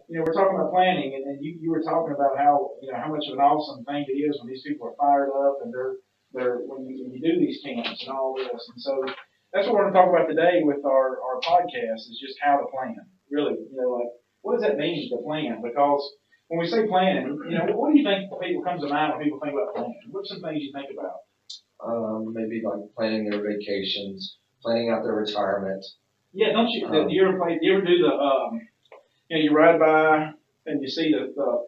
We're talking about planning, and you were talking about how how much of an awesome thing it is when these people are fired up and they're when you do these camps and all this, and so that's what we're going to talk about today with our podcast is just how to plan. Really, like what does that mean to plan? Because when we say planning, what do you think people comes to mind when people think about planning? What's some things you think about? Maybe like planning their vacations, planning out their retirement. Yeah, don't you? Do you ever play? Do you ever do the you ride by and you see the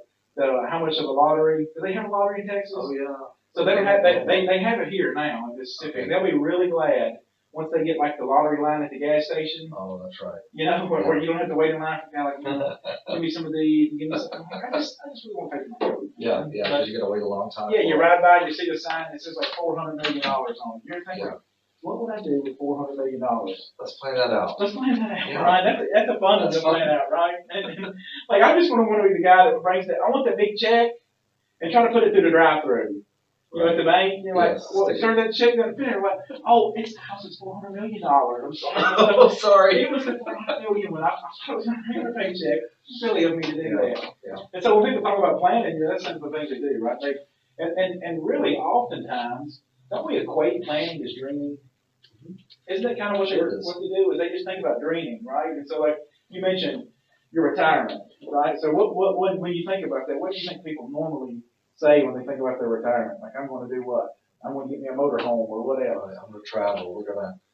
how much of a lottery? Do they have a lottery in Texas? Oh yeah. So they don't have they have it here now in Mississippi. Okay. They'll be really glad once they get like the lottery line at the gas station. Oh, that's right. Where you don't have to wait in line for kind of like give me some of these, give me some. I just really want to take my food. Yeah, because you got to wait a long time. Yeah, you ride by, you see the sign that says like $400 million on it. You're thinking, what would I do with $400 million? Let's plan that out. Let's plan that out, right? That's the fun of the plan out, right? And like I just want to be the guy that brings that. I want that big check and try to put it through the drive-through. At the bank, you're like, well, sir, that check doesn't fit. Like, oh, it's the house is $400 million. I'm sorry. Oh, sorry. It was $400 million when I was on a regular paycheck. It's silly of me to do that. Yeah. And so when people talk about planning, that's some of the things they do, right? And really, oftentimes, don't we equate planning as dreaming? Isn't that kind of what they do? Is they just think about dreaming, right? And so, like you mentioned, your retirement, right? So, what when you think about that, what do you think people normally say when they think about their retirement? Like, I'm going to do what? I'm going to get me a motorhome or whatever. I'm going to travel.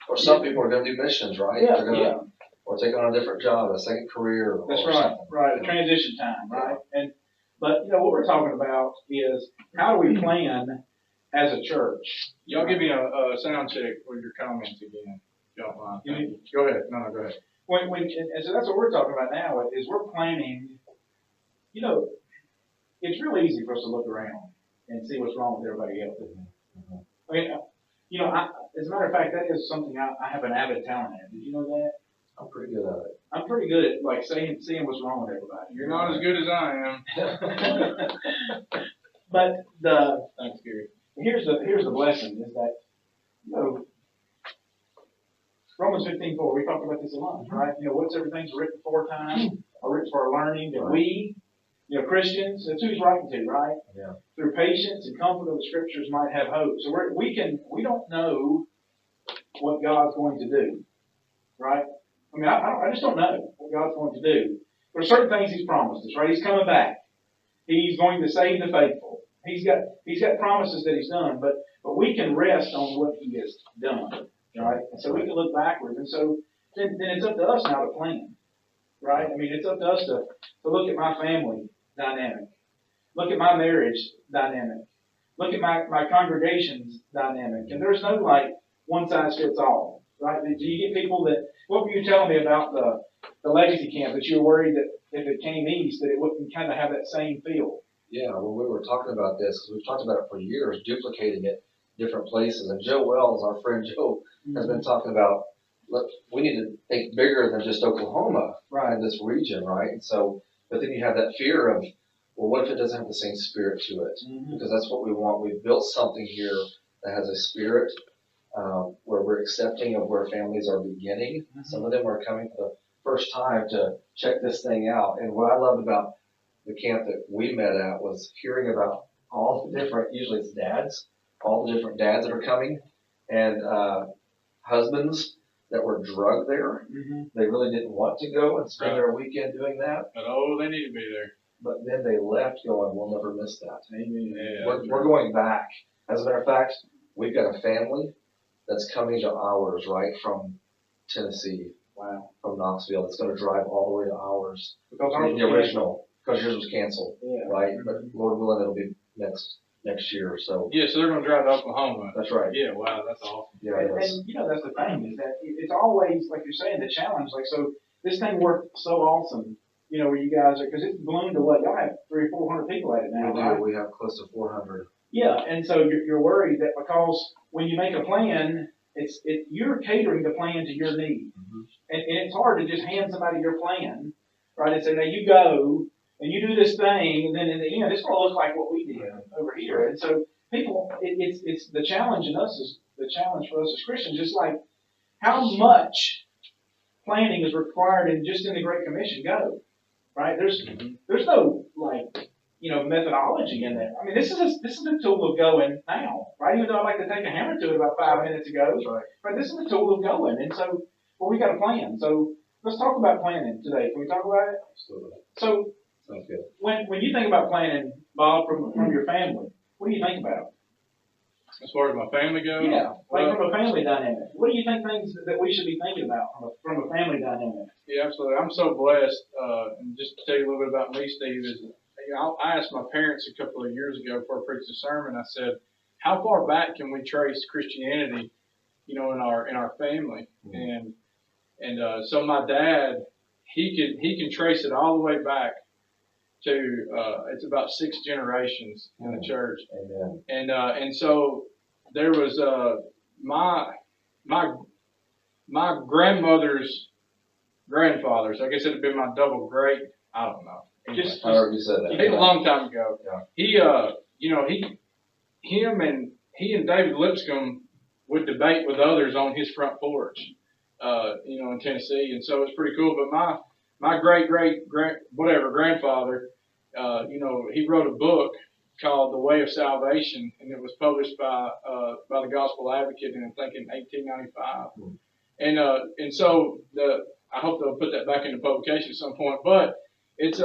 Or some people are going to do missions, right? Yeah, or take on a different job, a second career. That's right, right. A transition time, right? But what we're talking about is how do we plan as a church? Y'all give me a sound check with your comments again, if y'all mind. Go ahead. No, go ahead. And so that's what we're talking about now is we're planning. It's really easy for us to look around and see what's wrong with everybody else. Mm-hmm. I mean, as a matter of fact, that is something I have an avid talent at. Did you know that? I'm pretty good at it. I'm pretty good at like seeing what's wrong with everybody. You're not as good as I am. But thanks, Gary. Here's the blessing is that Romans 15:4. We talked about this a lot, right? What's everything's written for time, or written for our learning, that we, Christians, that's who he's writing to, right? Yeah. Through patience and comfort of the scriptures might have hope. So we don't know what God's going to do, right? I mean, I just don't know what God's going to do. There are certain things He's promised us, right? He's coming back. He's going to save the faithful. He's got promises that He's done, but we can rest on what He has done, right? And so we can look backwards, and so then it's up to us now to plan, right? I mean, it's up to us to look at my family dynamic, look at my marriage dynamic, look at my congregation's dynamic, and there's no like one size fits all, right? Do you get people that? What were you telling me about the legacy camp that you were worried that if it came east that it wouldn't kind of have that same feel? Yeah, well, we were talking about this because we've talked about it for years, duplicating it different places. And Joe Wells, our friend Joe, has been talking about, look, we need to think bigger than just Oklahoma, right, in this region, right? And so, but then you have that fear of, well, what if it doesn't have the same spirit to it? Mm-hmm. Because that's what we want. We've built something here that has a spirit where we're accepting of where families are beginning. Mm-hmm. Some of them are coming for the first time to check this thing out. And what I loved about the camp that we met at was hearing about all the different, usually it's dads, all the different dads that are coming, and husbands that were drugged there. Mm-hmm. They really didn't want to go and spend their weekend doing that. But they need to be there. But then they left going, we'll never miss that. Amen. Yeah, we're going back. As a matter of fact, we've got a family that's coming to ours, right, from Tennessee. Wow. From Knoxville. That's going to drive all the way to ours. Because the original. Because yours was canceled. Yeah. Right? Mm-hmm. But Lord willing, it'll be next year. So. Yeah, so they're going to drive to Oklahoma. That's right. Yeah, wow, that's awesome. Yeah, and that's the thing, is that it's always, like you're saying, the challenge. Like, so this thing worked so awesome, where you guys are, because it's ballooned to what? Y'all have 300 or 400 people at it now, right? We have close to 400. Yeah, and so you're worried that because when you make a plan, you're catering the plan to your need. Mm-hmm. And it's hard to just hand somebody your plan, right, and say, now you go, and you do this thing, and then in the end, it's going to look like what we did over here. And so people, it's the challenge in us is the challenge for us as Christians, just like how much planning is required in the Great Commission. Go, right? There's no, like, methodology in there. I mean, this is a tool of going now, right? Even though I like to take a hammer to it about 5 minutes ago, Right. but this is a tool of going. And so, well, we got a plan. So let's talk about planning today. Can we talk about it? Absolutely. So Sounds good. when you think about planning, Bob, from your family, what do you think about? As far as my family goes? Yeah, like Well, from a family dynamic. What do you think things that we should be thinking about from a family dynamic? yeah, absolutely. I'm so blessed. And just to tell you a little bit about me, Steve, is I asked my parents a couple of years ago before I preached a sermon. I said, "How far back can we trace Christianity, in our family?" Mm-hmm. And so my dad, he can trace it all the way back to it's about 6 generations in the church. Amen. And so there was my grandmother's grandfathers. I guess it'd have been my double great. I don't know. I heard you said that. A long time ago. Yeah. He and David Lipscomb would debate with others on his front porch, in Tennessee, and so it's pretty cool. But my great grandfather, he wrote a book called The Way of Salvation, and it was published by the Gospel Advocate in, I think, in 1895. And so I hope they'll put that back into publication at some point. But it's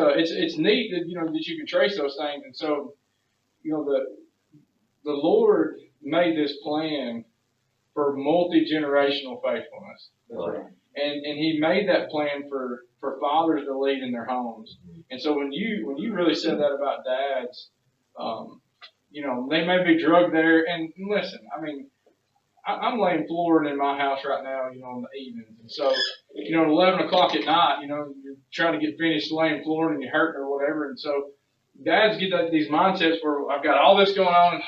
neat that that you can trace those things. And so the Lord made this plan for multi-generational faithfulness. Right. And He made that plan for fathers to lead in their homes. And so when you really said that about dads, they may be drugged there. And listen, I mean, I'm laying flooring in my house right now, in the evenings. And so, at 11 o'clock at night, you're trying to get finished laying flooring and you're hurting or whatever. And so dads get these mindsets where I've got all this going on.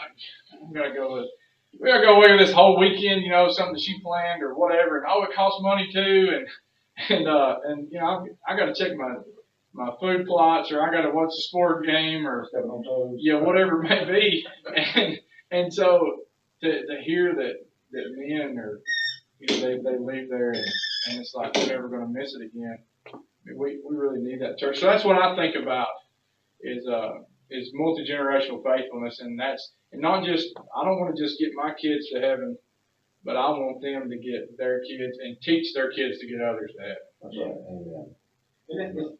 We gotta go away this whole weekend, something that she planned or whatever. And it costs money too. And I got to check my food plots, or I got to watch a sport game, or whatever it may be. And so to hear that men are, they leave there and it's like we're never going to miss it again. I mean, we really need that church. So that's what I think about is multi-generational faithfulness, and not just, I don't want to just get my kids to heaven, but I want them to get their kids and teach their kids to get others to heaven. That's right. Amen.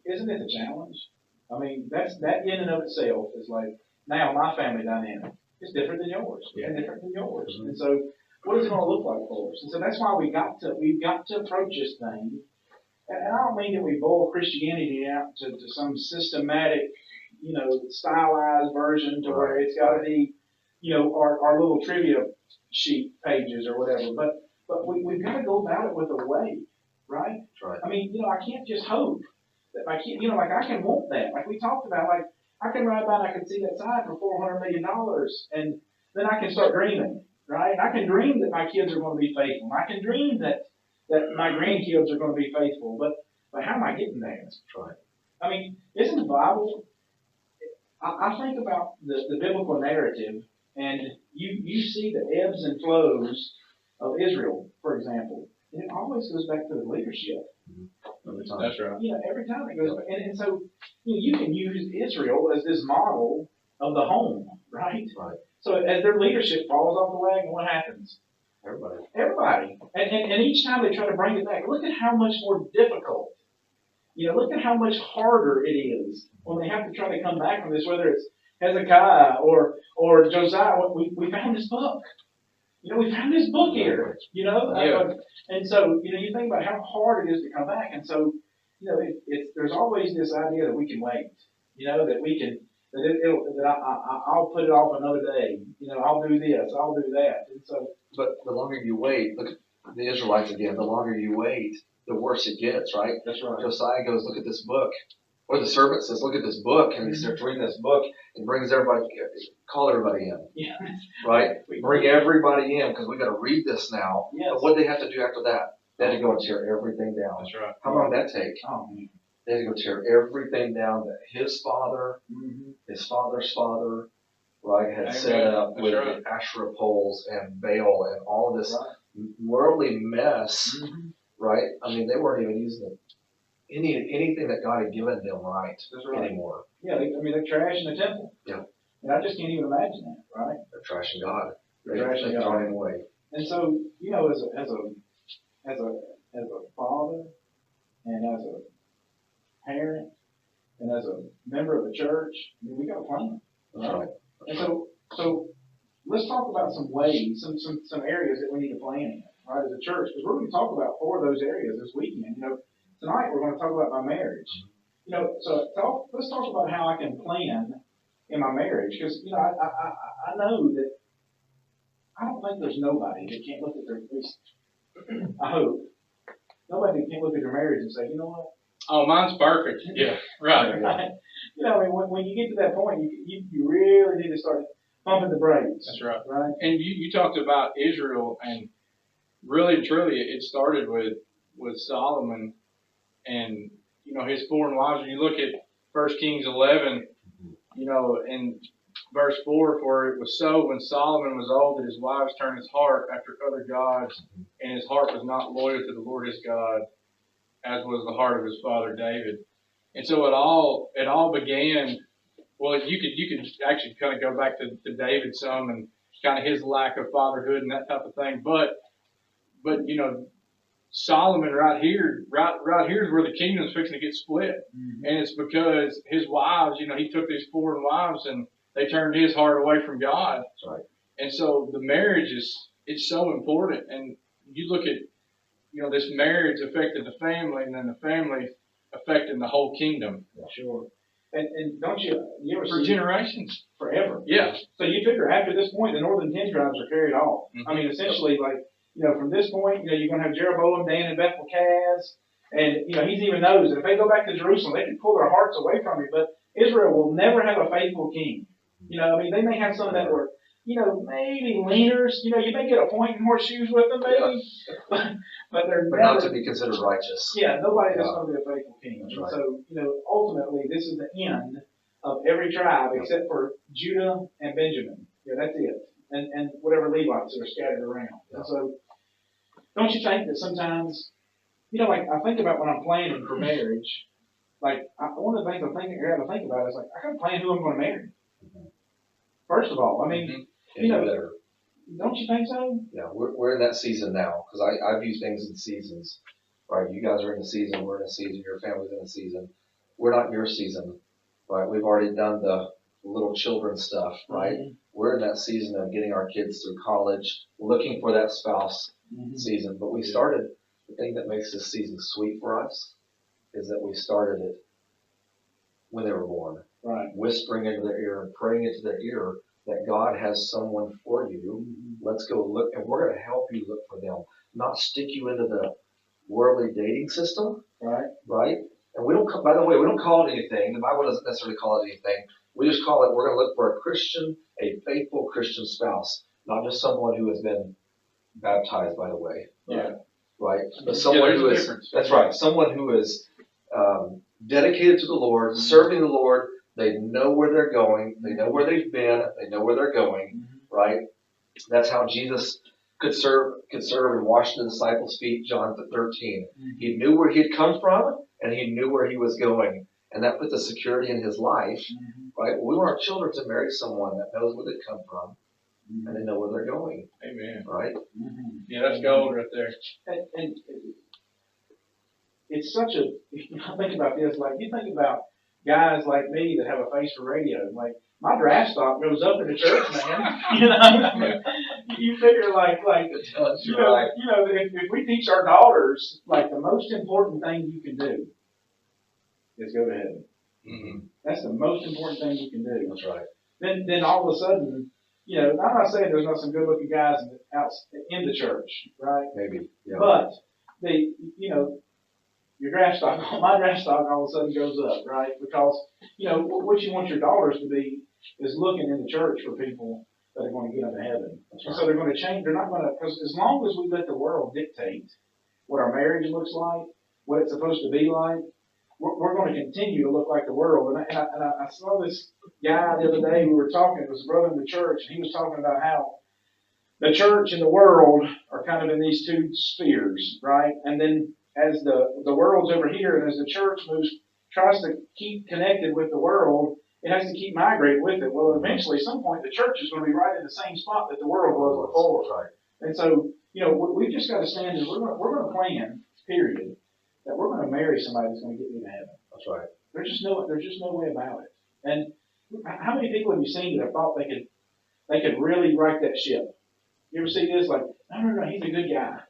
Isn't it a challenge? I mean, that in and of itself is like, now my family dynamic is different than yours, and different than yours. Mm-hmm. And so, what is it going to look like for us? And so that's why we've got to approach this thing. And I don't mean that we boil Christianity out to some systematic, stylized version to where it's got to be, our little trivia sheet pages or whatever. But we've got to go about it with a way, right? Right. I mean, I can't just hope that my kid, like I can want that. Like we talked about, like I can ride by and I can see that sign for $400 million, and then I can start dreaming, right? I can dream that my kids are going to be faithful. I can dream that my grandkids are going to be faithful. But how am I getting there? That's right. I mean, isn't the Bible? I think about the biblical narrative, and you see the ebbs and flows of Israel, for example, and it always goes back to the leadership. Every time. That's right. Every time it goes back. And so you can use Israel as this model of the home, right? Right. So as their leadership falls off the wagon, what happens? Everybody. And each time they try to bring it back, look at how much more difficult. Look at how much harder it is when they have to try to come back from this, whether it's Hezekiah or Josiah. We found this book. We found this book here. And so, you think about how hard it is to come back. And so, there's always this idea that we can wait. That we can, I'll put it off another day. I'll do this, I'll do that. And so, but the longer you wait, look at the Israelites again. The longer you wait, the worse it gets, right? That's right. Josiah goes, look at this book. Or the servant says, look at this book. And he starts reading this book and brings everybody, call everybody in. Yeah. Right? Bring everybody in because we got to read this now. Yes. But what did they have to do after that? They had to go and tear everything down. That's right. How long did that take? Oh, man. They had to go tear everything down that his father, his father's father, right, had set up with the Asherah poles and Baal and all of this worldly mess. Right? I mean, they weren't even using anything that God had given them right, That's right. anymore. Yeah, they're trashing the temple. Yeah. And I just can't even imagine that, right? They're trashing God. They're trashing They've God. thrown him away. And so, as a father and as a parent and as a member of the church, we got a plan. That's right. And so let's talk about some ways, some areas that we need to plan in, right, as a church, because we're going to talk about 4 of those areas this weekend. Tonight we're going to talk about my marriage. So let's talk about how I can plan in my marriage, because I know that I don't think there's nobody that can't look at their, at least I hope, nobody that can't look at their marriage and say, you know what? Oh, mine's perfect. Yeah, right. Right. When you get to that point, you really need to start pumping the brakes. That's right. Right. And you talked about Israel, and really and truly, it started with Solomon and his foreign wives. When you look at 1 Kings 11, in verse 4, for it was so when Solomon was old that his wives turned his heart after other gods, and his heart was not loyal to the Lord his God, as was the heart of his father David. And so it all began. Well, you could actually kind of go back to David some and kind of his lack of fatherhood and that type of thing. But Solomon right here is where the kingdom's fixing to get split. Mm-hmm. And it's because his wives, he took these foreign wives and they turned his heart away from God. That's right. And so the marriage it's so important. And you look at, this marriage affected the family, and then the family affected the whole kingdom. Yeah, sure. And don't you ever For see generations. forever? Yeah. So you figure after this point, the northern 10 tribes are carried off. Mm-hmm. I mean, essentially, from this point, you're going to have Jeroboam, Dan, and Beth-Kaz. And, he even knows that if they go back to Jerusalem, they can pull their hearts away from you. But Israel will never have a faithful king. They may have some that were, maybe leaners. You may get a point in horseshoes with them, maybe. But they're But never, not to be considered righteous. Yeah, nobody that's going to be a faithful king. That's And right. so, ultimately, this is the end of every tribe except for Judah and Benjamin. Yeah, that's it. And whatever Levites that are scattered around. Yeah. And so, don't you think that sometimes, I think about when I'm planning for marriage, one of the things I have to think about is, I got to plan who I'm going to marry. Mm-hmm. First of all, Better. Don't you think so? Yeah, we're in that season now, because I view things in seasons, right? You guys are in a season, we're in a season, your family's in a season. We're not in your season, right? We've already done the little children stuff, right? Mm-hmm. We're in that season of getting our kids through college, looking for that spouse Mm-hmm. season. But we started, the thing that makes this season sweet for us is that we started it when they were born. Right. Whispering into their ear and praying into their ear that God has someone for you. Mm-hmm. Let's go look, and we're going to help you look for them, not stick you into the worldly dating system, Right. right? And we don't, by the way, we don't call it anything. The Bible doesn't necessarily call it anything. We just call it, we're going to look for a Christian, a faithful Christian spouse, not just someone who has been baptized, by the way. Yeah. Right? But someone who is, that's right, someone who is dedicated to the Lord, Mm-hmm. serving the Lord. They know where they're going. They know where they've been. They know where they're going. Mm-hmm. Right? That's how Jesus could serve and wash the disciples' feet, John 13. Mm-hmm. He knew where he had come from, and he knew where he was going. And that put the security in his life. Mm-hmm. Right? We want our children to marry someone that knows where they come from, Mm-hmm. and they know where they're going. Amen. Right? Mm-hmm. Yeah, that's gold right there. And it's such a, I think about this, you think about guys like me that have a face for radio, my draft stock goes up in the church, man. You figure if we teach our daughters, the most important thing you can do is go to heaven. Mm-hmm. That's the most important thing you can do. That's right. Then all of a sudden, I'm not saying there's not some good looking guys in the church, right? Maybe. Yeah. But your draft stock, my draft stock all of a sudden goes up, right? Because, what you want your daughters to be is looking in the church for people that are going to get into heaven. That's And right. so they're going to change. They're not going to, because as long as we let the world dictate what our marriage looks like, what it's supposed to be like, we're going to continue to look like the world. And I saw this guy the other day, we were talking, it was a brother in the church, and he was talking about how the church and the world are kind of in these two spheres, right? And then as the world's over here, and as the church tries to keep connected with the world, it has to keep migrating with it. Well, eventually, at some point, the church is going to be right in the same spot that the world was before. Right. And so, we just got to stand and we're going to plan, period, that we're going to marry somebody that's going to get me to heaven. That's right. There's just no way about it. And how many people have you seen that have thought they could really right that ship? You ever see this? Like, no, he's a good guy.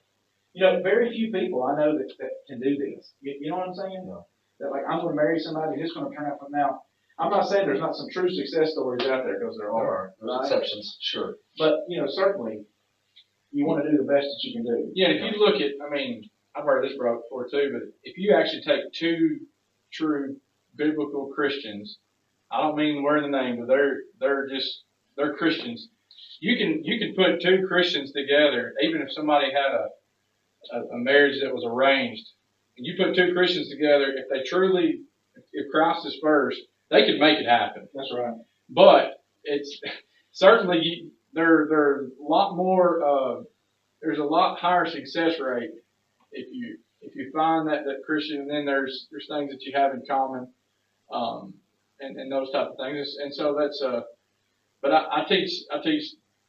Very few people I know that can do this. You know what I'm saying? No. That like, I'm going to marry somebody who's going to turn out from now. I'm not saying there's not some true success stories out there, because there are. There's right? exceptions, sure. But, certainly, you want to do the best that you can do. Yeah, if you look at, I've heard this brought before too, but if you actually take two true biblical Christians, I don't mean wearing the name, but they're Christians. You can put two Christians together, even if somebody had a marriage that was arranged, and you put two Christians together, if Christ is first, they can make it happen. That's right. But it's certainly they're a lot more. There's a lot higher success rate if you find that Christian, and then there's things that you have in common, and those type of things. And so that's but I teach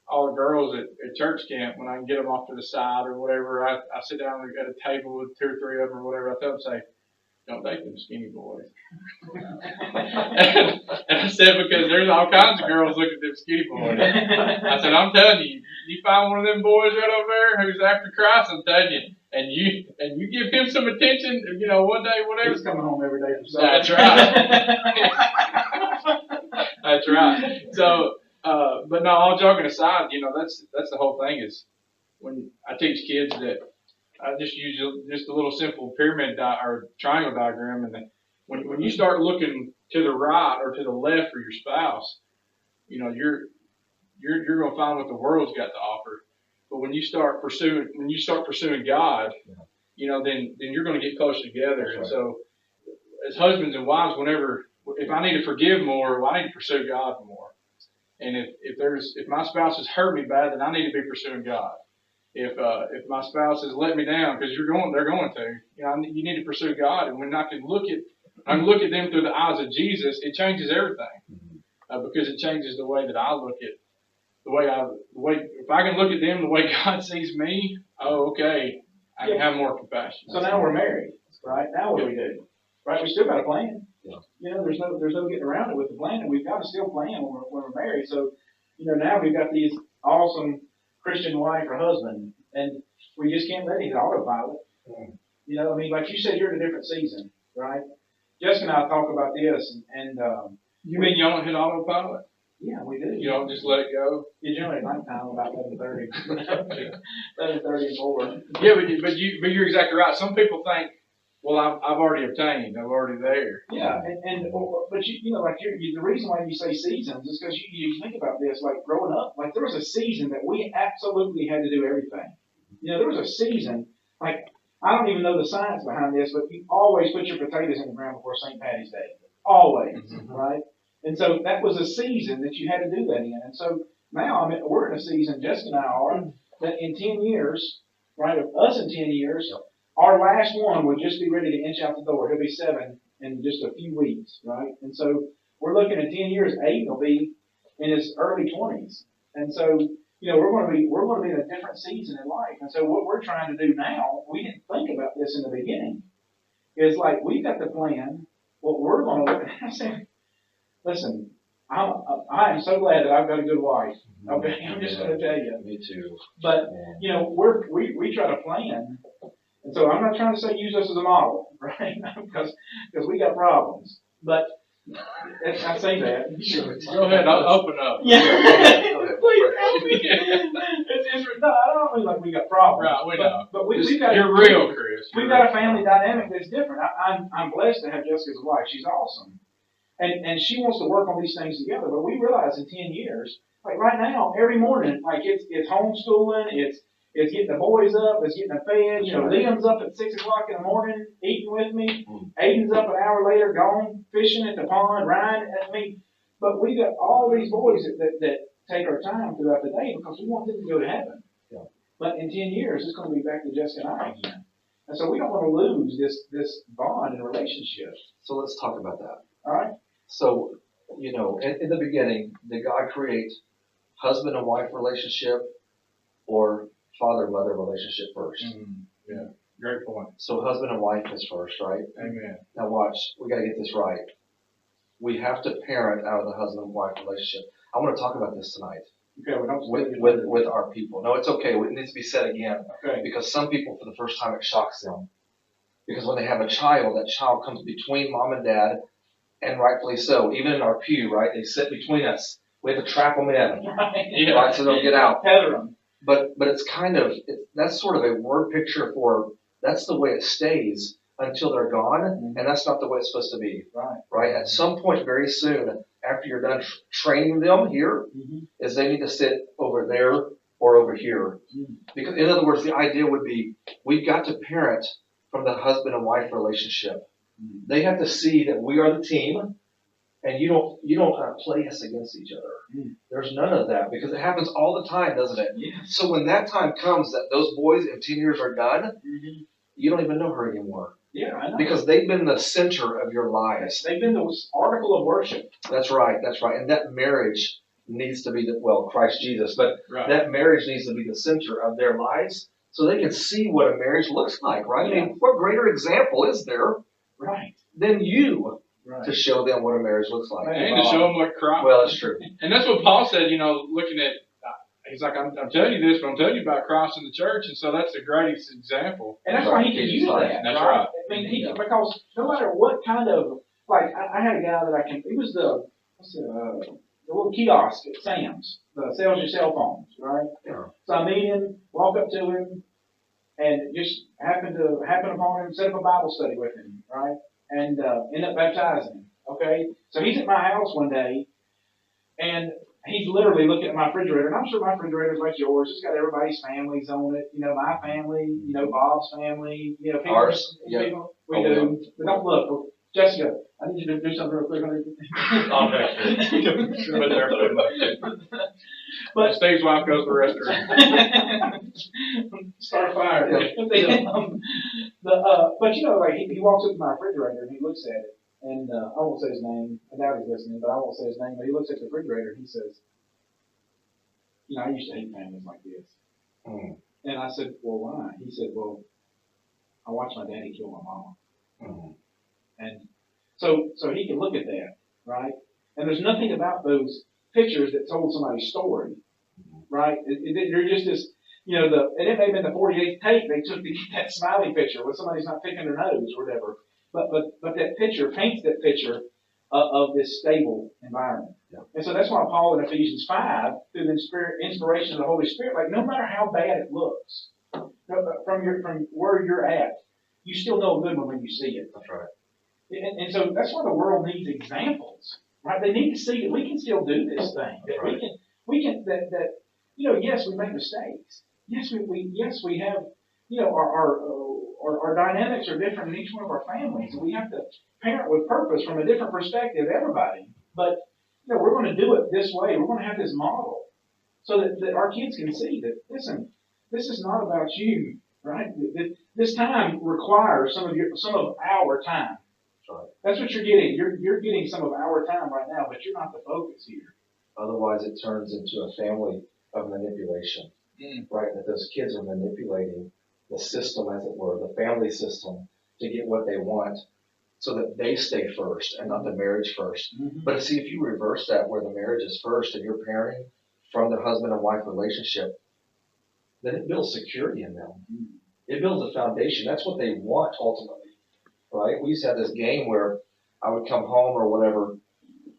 all the girls at church camp, when I can get them off to the side or whatever. I sit down at a table with 2 or 3 of them or whatever. I tell them, say, don't date them skinny boys. and I said, because there's all kinds of girls looking at them skinny boys. I said, I'm telling you, you find one of them boys right over there who's after Christ, I'm telling you, and you give him some attention, one day, whatever. He's coming home every day from supper. That's right. That's right. So, but no, all joking aside, that's the whole thing is when I teach kids that I just use just a little simple pyramid or triangle diagram, and then when you start looking to the right or to the left for your spouse, you're going to find what the world's got to offer. But when you start pursuing God, then you're going to get closer together. That's right. And so, as husbands and wives, if I need to forgive more, well, I need to pursue God more. And if my spouse has hurt me bad, then I need to be pursuing God. If my spouse has let me down, because they're going to, you need to pursue God. And when I can look at them through the eyes of Jesus, it changes everything, because it changes the way that I look at if I can look at them the way God sees me. Oh, okay, I can have more compassion. So now we're married, right? Now what do we do? Right, we still got a plan. Yeah. There's no getting around it with the plan, and we've got to still plan when we're married. So, now we've got these awesome Christian wife or husband, and we just can't let it autopilot. Like you said, you're in a different season, right? Jessica and I talk about this, and You mean you don't hit autopilot? yeah, we do. You don't just let it go? You generally at nighttime about 11:30, 11:30 and 4. Yeah, but you're exactly right. Some people think, well, I've already obtained. I'm already there. Yeah, but the reason why you say seasons is because you think about this, like growing up, like there was a season that we absolutely had to do everything. There was a season, like I don't even know the science behind this, but you always put your potatoes in the ground before St. Patty's Day. Always, right? And so that was a season that you had to do that in. And so now, we're in a season, Jessica and I are, that in 10 years, right, of us in 10 years, our last one would just be ready to inch out the door. He'll be 7 in just a few weeks, right? And so we're looking at 10 years. Aiden will be in his early 20s, and so we're going to be in a different season in life. And so what we're trying to do now, we didn't think about this in the beginning, is like we've got to plan what we're going to look at. I said, listen, I am so glad that I've got a good wife. Okay, I'm just going to tell you. Me too. But we try to plan. And so I'm not trying to say use us as a model, right? because we got problems. But I say that. Go ahead, I'll open up. Yeah. Please help me. No, I don't mean like we got problems. Right, we know. But we've got You're real, Chris. We've got a family dynamic that's different. I'm blessed to have Jessica as a wife. She's awesome. And she wants to work on these things together. But we realize in 10 years, like right now, every morning, like it's homeschooling, it's getting the boys up, it's getting them fed. Liam's up at 6 o'clock in the morning eating with me. Aiden's up an hour later gone fishing at the pond. Ryan at me. But we got all these boys that take our time throughout the day because we want them to go to heaven. Yeah. But in 10 years, it's going to be back to Jessica and I again. And so we don't want to lose this bond and relationship. So let's talk about that. All right? So, in the beginning, did God create husband and wife relationship or father-mother relationship first? Yeah, great point. So husband and wife is first, right? Amen. Now watch, we got to get this right. We have to parent out of the husband and wife relationship. I want to talk about this tonight. Okay, we don't with our people. No, it's okay. It needs to be said again. Okay. Because some people, for the first time, it shocks them. Because when they have a child, that child comes between mom and dad, and rightfully so. Even in our pew, right? They sit between us. We have to trap them in, right? So they don't get out. Tether them. But it's that's sort of a word picture for, that's the way it stays until they're gone, and that's not the way it's supposed to be. Right? At some point very soon, after you're done training them here, is they need to sit over there or over here. Because in other words, the idea would be, we've got to parent from the husband and wife relationship. They have to see that we are the team, and you don't play us against each other. There's none of that, because it happens all the time, doesn't it? Yes. So when that time comes that those boys in 10 years are done, you don't even know her anymore. Yeah, I know. Because they've been the center of your lives. They've been the article of worship. That's right. And that marriage needs to be Christ Jesus, but that marriage needs to be the center of their lives so they can see what a marriage looks like, right? Yeah. I mean, what greater example is there than you to show them what a marriage looks like? And to show them what Christ. Well, that's true. And that's what Paul said, looking at, he's like, I'm telling you this, but I'm telling you about Christ in the church, and so that's the greatest examtle. And that's why he can use that. That's right. I mean, because no matter what kind of, like, I had a guy that he was the little kiosk at Sam's that sells your cell phones, right? Yeah. So I meet him, walk up to him, and just happen upon him, set up a Bible study with him, right? And end up baptizing him. Okay? So he's at my house one day, and he's literally looking at my refrigerator, and I'm sure my refrigerator's like yours. It's got everybody's families on it. My family, Bob's family, people. Ours. People. We do. But don't look. Jessica, I need you to do something real quick. But Steve's wife goes to the restroom. Start a fire. But he walks up to my refrigerator and he looks at it, and I won't say his name. I doubt he's listening, but I won't say his name. But he looks at the refrigerator and he says, I used to hate families like this. And I said, well, why? He said, well, I watched my daddy kill my mama. And so he can look at that, right? And there's nothing about those pictures that told somebody's story, right? They're just this, and it may have been the 48th take they took to get that smiley picture where somebody's not picking their nose or whatever. But that picture paints that picture of this stable environment. Yeah. And so that's why Paul in Ephesians 5, through the inspiration of the Holy Spirit, no matter how bad it looks, from where you're at, you still know a good one when you see it. That's right. And so that's why the world needs examples, right? They need to see that we can still do this thing. That we can yes, we make mistakes. Yes, we have, our dynamics are different in each one of our families, and we have to parent with purpose from a different perspective, everybody. But we're going to do it this way. We're going to have this model so that our kids can see that, listen, this is not about you, right? This time requires some of our time. Right. That's what you're getting. You're getting some of our time right now, but you're not the focus here. Otherwise, it turns into a family of manipulation, right? That those kids are manipulating the system, as it were, the family system, to get what they want, so that they stay first and not the marriage first. But see, if you reverse that, where the marriage is first and you're parenting from the husband and wife relationship, then it builds security in them. It builds a foundation. That's what they want ultimately. Right? We used to have this game where I would come home or whatever,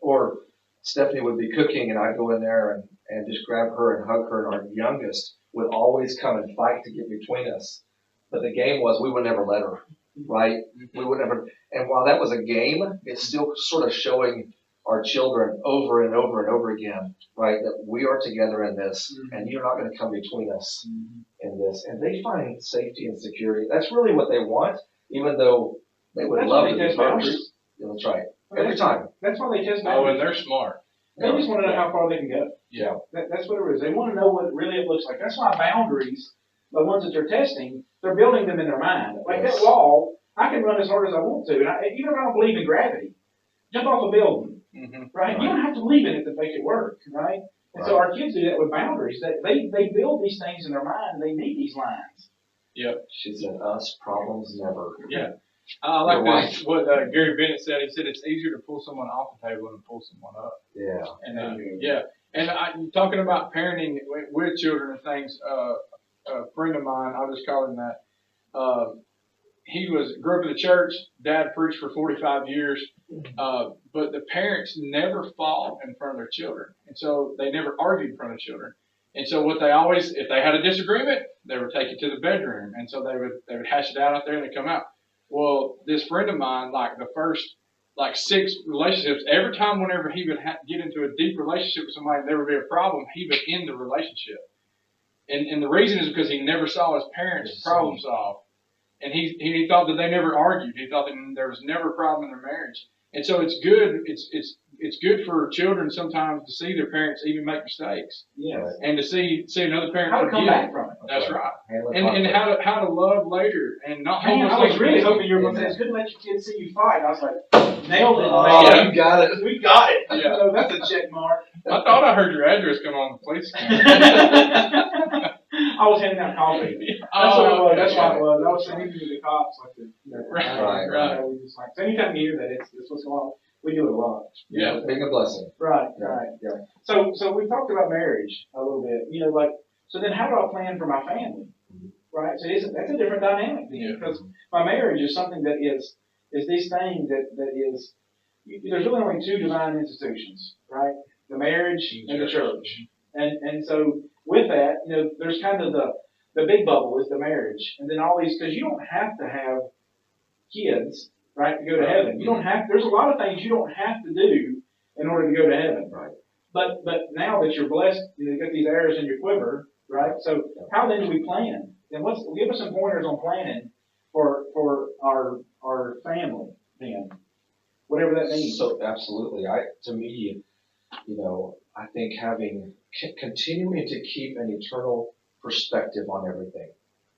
or Stephanie would be cooking and I'd go in there and just grab her and hug her, and our youngest would always come and fight to get between us. But the game was we would never let her, right? We would never. And while that was a game, it's still sort of showing our children over and over and over again, right, that we are together in this, and you're not going to come between us in this. And they find safety and security. That's really what they want, even though they would love to be first. Yeah, that's right. Every time. That's why they test boundaries. And they're smart. They just want to know how far they can go. Yeah. That's what it is. They want to know what really it looks like. That's why boundaries, the ones that they're testing, They're building them in their mind. Like that wall, I can run as hard as I want to, and even if I don't believe in gravity, jump off a building, right? You don't have to believe in it to make it work, right? And so our kids do that with boundaries. That they build these things in their mind, and they need these lines. Yep. She said, "Us problems never." Yeah. I like this, what Gary Bennett said. He said it's easier to pull someone off the table than to pull someone up. Yeah. And yeah. And talking about parenting with children and things, a friend of mine, I'll just call him that. He grew up in the church. Dad preached for 45 years, but the parents never fought in front of their children, and so they never argued in front of children. And so what they always, if they had a disagreement, they would take it to the bedroom, and so they would hash it out there and they come out. Well, this friend of mine, like the first 6 relationships, every time whenever he would get into a deep relationship with somebody, there would be a problem, he would end the relationship. And the reason is because he never saw his parents problem solve. And he thought that they never argued. He thought that there was never a problem in their marriage. And so it's good. It's good for children sometimes to see their parents even make mistakes. Yes. And to see another parent how to come back from it. That's right. And how to love later and not. Man, I was really hoping you were going to say it's good to let your kids see you fight. I was like, nailed it. Oh, you got it. We got it. Yeah. So that's a check mark. I thought I heard your address come on the police camera. I was handing out coffee. That's what it was. That's what it was. I was sending you to the cops. Right. We just so anytime you hear that, it's what's going on. We do it a lot. Yeah. Being a blessing. Right. Yeah. So we talked about marriage a little bit. So then how do I plan for my family? Right. So that's a different dynamic then, because my marriage is something that is these things that is. There's really only 2 divine institutions, right? The marriage and the church. And so with that, there's kind of the big bubble is the marriage, and then all these, because you don't have to have kids, right, to go to heaven. You don't have. There's a lot of things you don't have to do in order to go to heaven, right? But now that you're blessed, you got these arrows in your quiver, right? So how then do we plan? And give us some pointers on planning for our family then, whatever that means. So absolutely, to me, I think continuing to keep an eternal perspective on everything.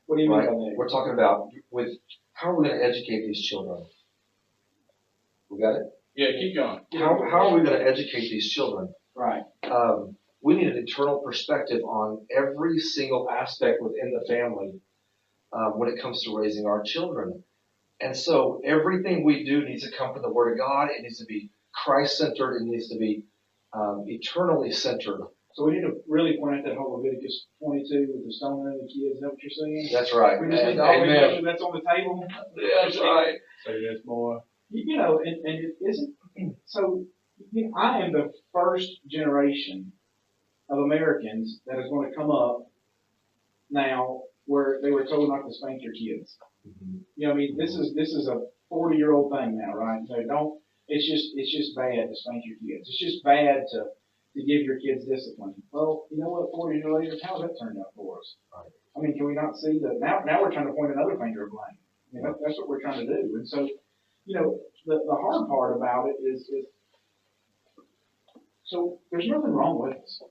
What do you mean by that? We're talking about how are we going to educate these children? We got it? Yeah, keep going. How are we going to educate these children? Right. We need an eternal perspective on every single aspect within the family when it comes to raising our children. And so everything we do needs to come from the Word of God. It needs to be Christ-centered. It needs to be eternally centered. So we need to really point out that whole Leviticus 22 with the stoning of the kids. Is that what you're saying? That's right. We just need to always make sure that's on the table. That's right. Say this, boy. And it isn't. So I am the first generation of Americans that is going to come up now where they were told not to spank your kids. Mm-hmm. This is a 40-year-old thing now, right? So don't. It's just bad to spank your kids. It's just bad to give your kids discipline. Well, you know what? 40 years later, how's that turned out for us? Right. Can we not see that now we're trying to point another finger of blame. That's what we're trying to do. And so, the hard part about it is so there's nothing wrong with us,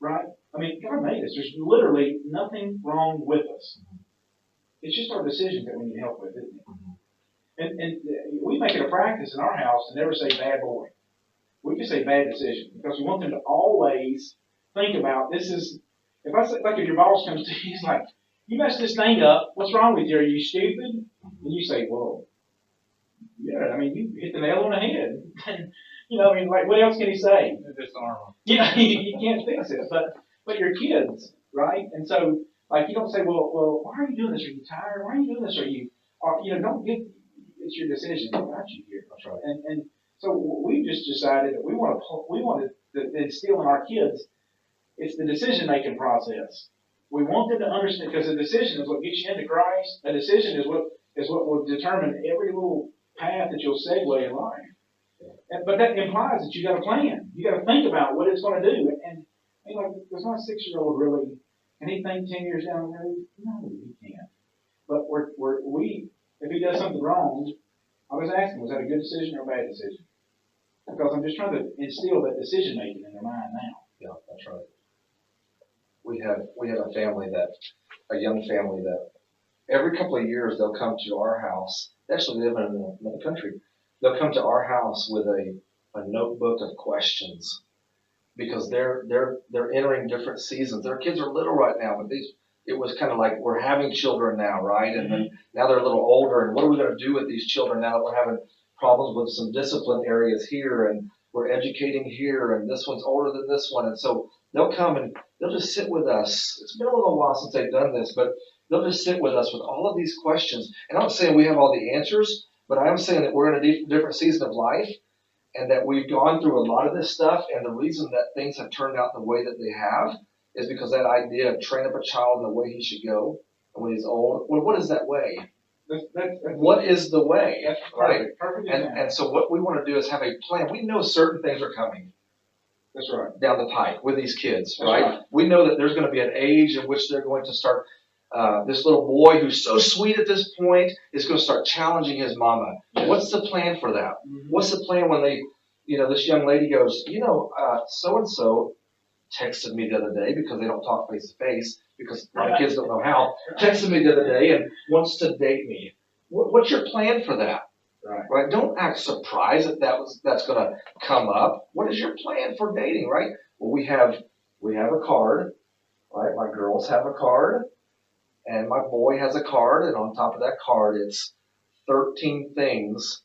right? God made us. There's literally nothing wrong with us. It's just our decisions that we need help with, isn't it? And we make it a practice in our house to never say bad boy. We can say bad decision because we want them to always think about this is, if your boss comes to you, he's like, you messed this thing up. What's wrong with you? Are you stupid? And you say, well, yeah, you hit the nail on the head. What else can he say? Disarm you can't fix it. But your kids, right? And so, you don't say, well, why are you doing this? Are you tired? Why are you doing this? Don't get, it's your decision. I got you here. That's right. And so we just decided that we wanted to instill in our kids, it's the decision-making process. We want them to understand, because a decision is what gets you into Christ. A decision is what will determine every little path that you'll segue in life. But that implies that you got a plan. You got to think about what it's going to do. And does my 6-year-old really? Can he think 10 years down the road? No, he can't. But if he does something wrong, I was asking, was that a good decision or a bad decision? Because I'm just trying to instill that decision making in their mind now. Yeah, that's right. We have a young family that every couple of years they'll come to our house. They actually live in another country. They'll come to our house with a notebook of questions because they're entering different seasons. Their kids are little right now, but it was kind of like we're having children now, right? And then now they're a little older, and what are we going to do with these children now that we're having problems with some discipline areas here, and we're educating here, and this one's older than this one, and so they'll come and they'll just sit with us. It's been a little while since they've done this, but they'll just sit with us with all of these questions. And I'm not saying we have all the answers, but I am saying that we're in a different season of life, and that we've gone through a lot of this stuff, and the reason that things have turned out the way that they have is because that idea of train up a child in the way he should go, and when he's old, well, what is that way? What is the way? That's right? Perfect. And so what we want to do is have a plan. We know certain things are coming. That's right. Down the pike with these kids, That's right? We know that there's going to be an age in which they're going to start. This little boy who's so sweet at this point is going to start challenging his mama. Yes. What's the plan for that? Mm-hmm. What's the plan when they, this young lady goes, so and so texted me the other day because they don't talk face to face because my kids don't know how. Texted me the other day and wants to date me. What's your plan for that? Right? Don't act surprised that's going to come up. What is your plan for dating? Right? Well, we have a card. Right? My girls have a card, and my boy has a card, and on top of that card, it's 13 things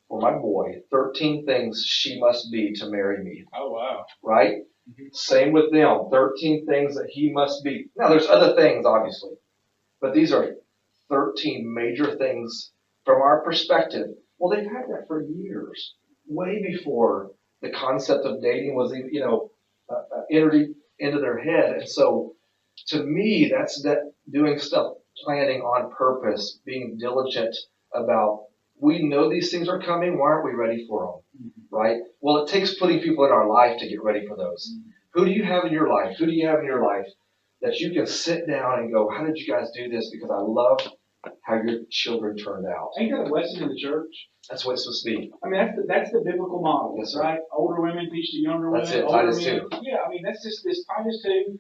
for my boy. 13 things she must be to marry me. Oh wow! Right? Mm-hmm. Same with them. 13 things that he must be. Now, there's other things, obviously, but these are 13 major things from our perspective. Well, they've had that for years, way before the concept of dating was, entered into their head. And so, to me, that's that doing stuff, planning on purpose, being diligent about. We know these things are coming. Why aren't we ready for them? Mm-hmm. Right? Well, it takes putting people in our life to get ready for those. Mm-hmm. Who do you have in your life? Who do you have in your life that you can sit down and go, how did you guys do this? Because I love how your children turned out. Ain't that a blessing in the church? That's what it's supposed to be. I mean, that's the biblical model, yes, right? Older women teach the younger women. That's it, older Titus men. 2. Yeah, I mean, that's just this Titus 2,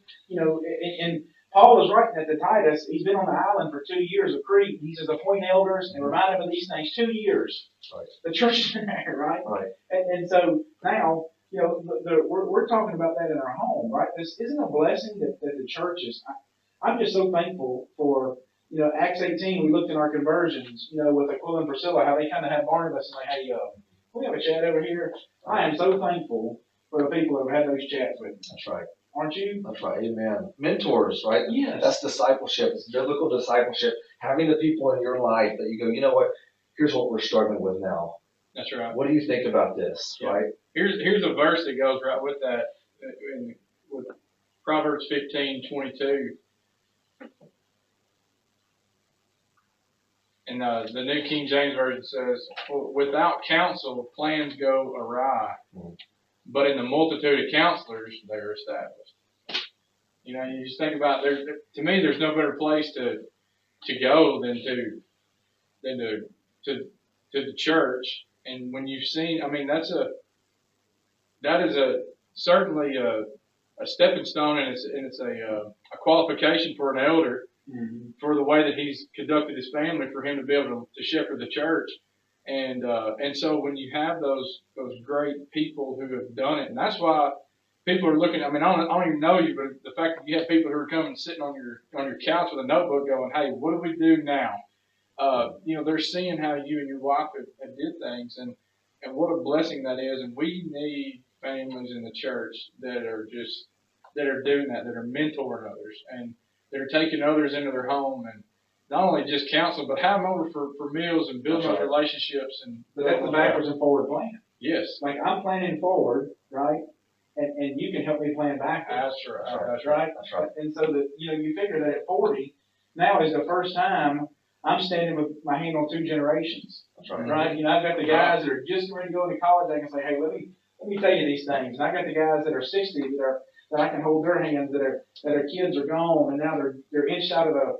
and Paul was writing that to Titus. He's been on the island for 2 years of Crete. He says, appoint elders and remind him of these things. 2 years. Right. The church is in there, right? Right. And so now, we're talking about that in our home, right? This isn't a blessing that the church is. I'm just so thankful for, Acts 18, we looked in our conversions, with Aquila and Priscilla, how they kind of had Barnabas and like, hey, can we have a chat over here? I am so thankful for the people that have had those chats with me. That's right. Aren't you? That's right. Amen. Mentors, right? Yes. That's discipleship. It's biblical discipleship. Having the people in your life that you go, you know what? Here's what we're struggling with now. That's right. What do you think about this? Yeah. Right? Here's a verse that goes right with that. With Proverbs 15:22. And the New King James Version says, without counsel, plans go awry. Mm-hmm. But in the multitude of counselors, they are established. You just think about to me, there's no better place to go than to the church. And when you've seen, I mean, that is certainly a stepping stone, and it's a qualification for an elder, mm-hmm. for the way that he's conducted his family, for him to be able to shepherd the church. And so when you have those great people who have done it, and that's why people are looking. I mean, I don't even know you, but the fact that you have people who are coming sitting on your couch with a notebook, going, "Hey, what do we do now?" They're seeing how you and your wife have did things, and what a blessing that is. And we need families in the church that are doing that are mentoring others, and that are taking others into their home, and not only just counsel, but have them over for meals and building up relationships. But that's the backwards and forward plan. Yes. Like I'm planning forward, right? And you can help me plan backwards. That's right. That's right. That's right. And so that you figure that at 40, now is the first time I'm standing with my hand on 2 generations. That's right. Right? I've got the guys that are just ready to go into college. I can say, hey, let me tell you these things. And I got the guys that are 60 that I can hold their hands that their kids are gone and now they're inched out of the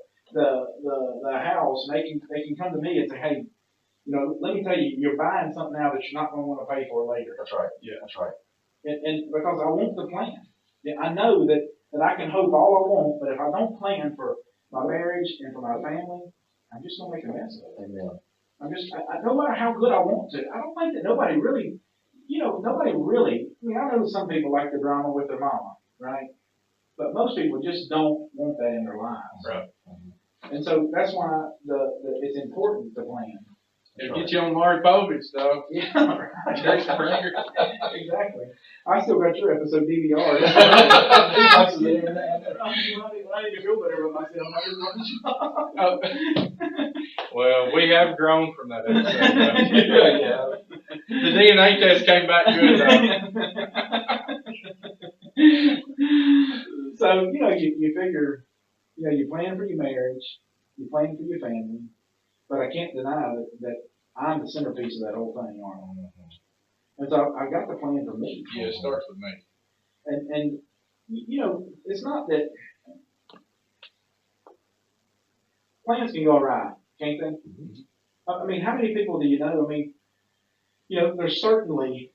house, and they can come to me and say, hey, let me tell you, you're buying something now that you're not going to want to pay for later. That's right. Yeah, that's right. And because I want the plan. I know that I can hope all I want, but if I don't plan for my marriage and for my family, I'm just gonna make a mess of it. Amen. No matter how good I want to, I don't think that nobody really, I mean, I know some people like the drama with their mama, right? But most people just don't want that in their lives. Right. And so that's why it's important to plan. It'll get you on Maury Povich, though. Yeah, right. Jerry Springer. Exactly. I still got your episode DVR. I need to feel better with myself. Oh. Well, we have grown from that episode. Yeah. The DNA test came back good, though. So, you figure, you plan for your marriage, you plan for your family, but I can't deny that I'm the centerpiece of that whole thing, aren't I? And so I've got to plan for me. Yeah, it starts with me. And it's not that plans can go awry, can't they? Mm-hmm. I mean, how many people do you know? I mean, there's certainly,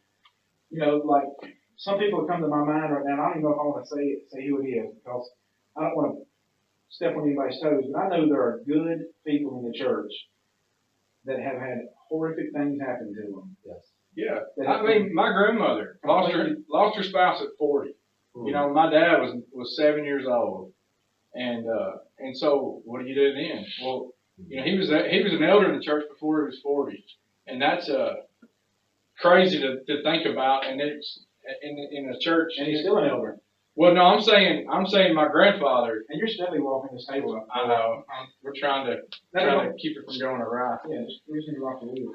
like some people that come to my mind right now, and I don't even know if I want to say who it is, because I don't want to step on anybody's toes, but I know there are good people in the church that have had horrific things happen to them. Yes. Yeah. I mean, my grandmother lost her spouse at 40. Mm-hmm. My dad was 7 years old. And so what do you do then? Well, he was an elder in the church before he was 40. And that's crazy to think about, and it's in a church. And he's still an elder. Well, no, I'm saying my grandfather. And you're steadily walking this table up. I know. We're trying to keep it from going awry. Yeah, we're just going to rock the wheel.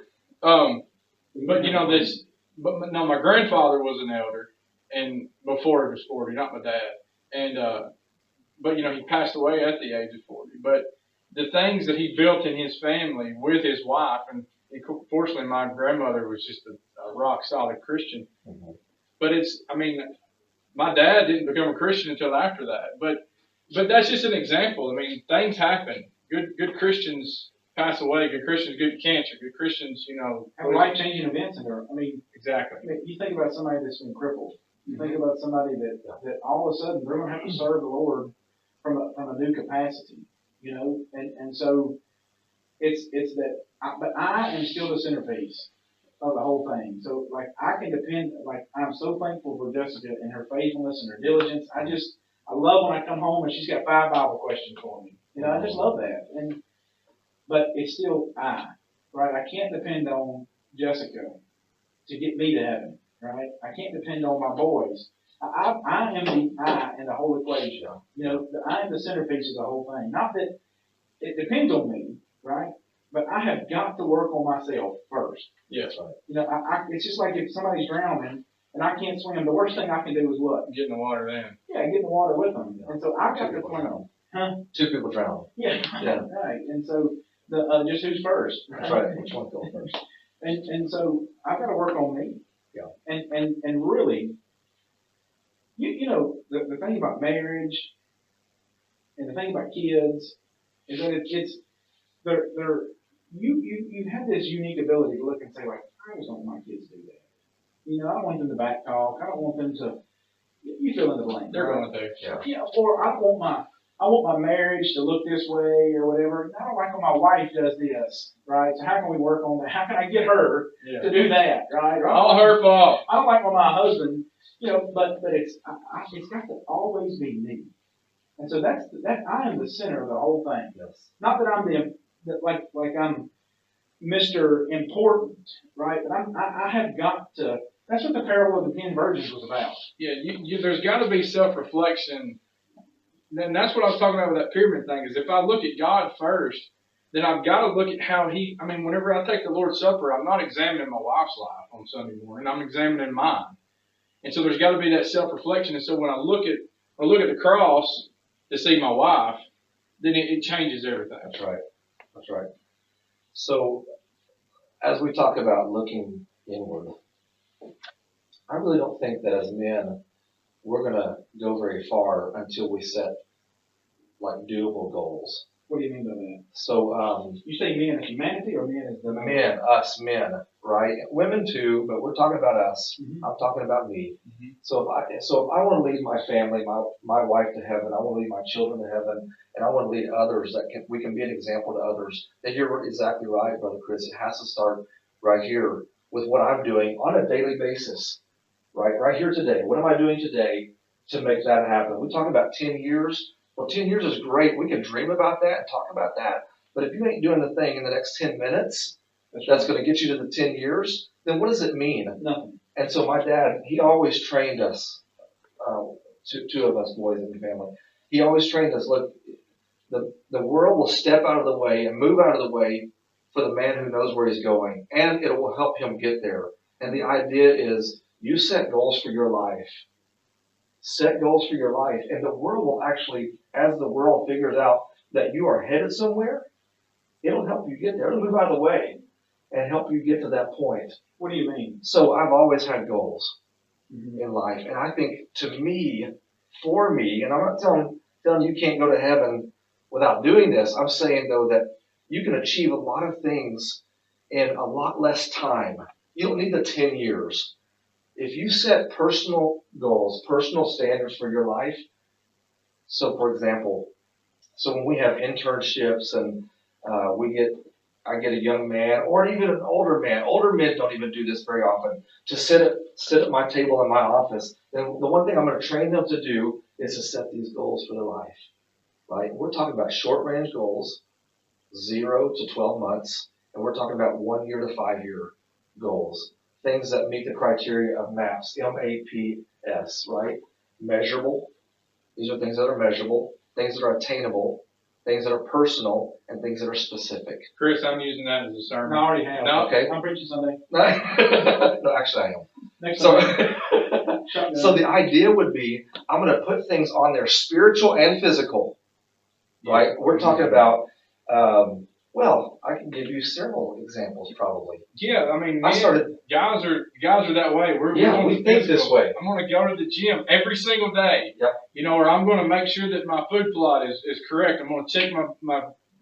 But my grandfather was an elder, and before he was 40, not my dad. And but he passed away at the age of 40. But the things that he built in his family with his wife, and fortunately my grandmother was just a rock solid Christian. Mm-hmm. But my dad didn't become a Christian until after that. But that's just an example. I mean, things happen. Good Christians pass away. Good Christians get cancer. Good Christians, have life-changing events in there. I mean, exactly. You think about somebody that's been crippled. You think about somebody that all of a sudden they're going to have to serve the Lord from a new capacity, and so it's that. But I am still the centerpiece of the whole thing. So like I can depend. Like I'm so thankful for Jessica and her faithfulness and her diligence. I love when I come home and she's got 5 Bible questions for me. I just love that. But it's still right? I can't depend on Jessica to get me to heaven, right? I can't depend on my boys. I am the I in the whole equation. I am the centerpiece of the whole thing. Not that it depends on me, right? But I have got to work on myself first. Yes. Right. It's just like if somebody's drowning and I can't swim, the worst thing I can do is what? Get in the water then. Yeah, get in the water with them. And so I've got to plan. Huh? 2 people drown. Yeah. Right. And so just who's first? Right? That's right. Which one goes first? And so I've got to work on me. Yeah. And really, the thing about marriage and the thing about kids is that you have this unique ability to look and say, like, I just don't want my kids to do that. I don't want them to back talk. I don't want them to. You fill in the blank. They're right? going to. Yeah. Or I want my marriage to look this way or whatever. I don't like when my wife does this, right? So how can we work on that? How can I get her to do that, right? All her fault. I don't like when my husband, but it's got to always be me. And so that I am the center of the whole thing. Yes. Not that I'm like I'm Mr. Important, right? But I have got to. That's what the parable of the 10 virgins was about. Yeah, there's got to be self-reflection. And that's what I was talking about with that pyramid thing, is if I look at God first, then I've got to look at how whenever I take the Lord's Supper, I'm not examining my wife's life on Sunday morning, I'm examining mine. And so there's got to be that self-reflection. And so when I look at the cross to see my wife, then it changes everything. That's right. So as we talk about looking inward, I really don't think that as men, we're going to go very far until we set like doable goals. What do you mean by that? So, you say men as humanity or men as the us men, right? Women too, but we're talking about us. Mhm. I'm talking about me. Mhm. So if I want to lead my family, my wife to heaven, I want to lead my children to heaven, and I want to lead others we can be an example to others. Then you're exactly right, Brother Chris. It has to start right here with what I'm doing on a daily basis, right? Right here today. What am I doing today to make that happen? We talk about 10 years. Well, 10 years is great. We can dream about that and talk about that. But if you ain't doing the thing in the next 10 minutes, that's going to get you to the 10 years, then what does it mean? Nothing. And so my dad, he always trained us, two of us boys in the family. He always trained us, look, the world will step out of the way and move out of the way for the man who knows where he's going, and it will help him get there. And the idea is you set goals for your life. Set goals for your life, and the world will actually, as the world figures out that you are headed somewhere, it'll help you get there. It'll move out of the way and help you get to that point. What do you mean? So I've always had goals Mm-hmm. in life, and I think for me, and I'm not telling you can't go to heaven without doing this. I'm saying though that you can achieve a lot of things in a lot less time. You don't need the 10 years. If you set personal goals, personal standards for your life. So for example, when we have internships and I get a young man or even an older man. Older men don't even do this very often. To sit at my table in my office, then the one thing I'm going to train them to do is to set these goals for their life. Right? We're talking about short range goals, 0 to 12 months, and we're talking about 1 year to 5 year goals. Things that meet the criteria of MAPS, MAPS, right? Measurable. These are things that are measurable, things that are attainable, things that are personal, and things that are specific. Chris, I'm using that as a sermon. No, I already have. No. Okay. I'm preaching Sunday. No, actually I am. Next So, Sunday. so the idea would be, I'm going to put things on there, spiritual and physical, right? We're talking about, well, I can give you several examples probably. Yeah, I mean, I started, guys are that way. we think this way. I'm going to go to the gym every single day. Yep. You know, or I'm going to make sure that my food plot is correct. I'm going to check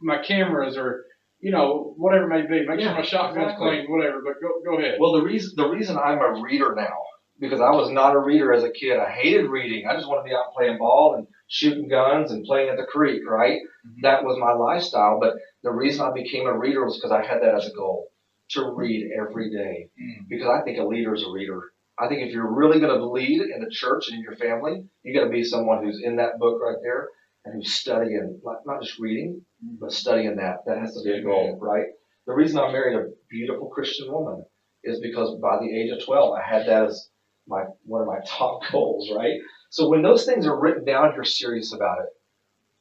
my cameras or, you know, whatever it may be. Make sure my shotgun's clean, whatever. But go ahead. Well, the reason I'm a reader now, because I was not a reader as a kid. I hated reading. I just wanted to be out playing ball and shooting guns and playing at the creek, right? Mm-hmm. That was my lifestyle. But the reason I became a reader was because I had that as a goal, to read every day. Mm-hmm. Because I think a leader is a reader. I think if you're really going to lead in the church and in your family, you got to be someone who's in that book right there and who's studying, not just reading, but studying that. That has to be a goal, right? The reason I married a beautiful Christian woman is because by the age of 12, I had that as one of my top goals, right? So when those things are written down, you're serious about it.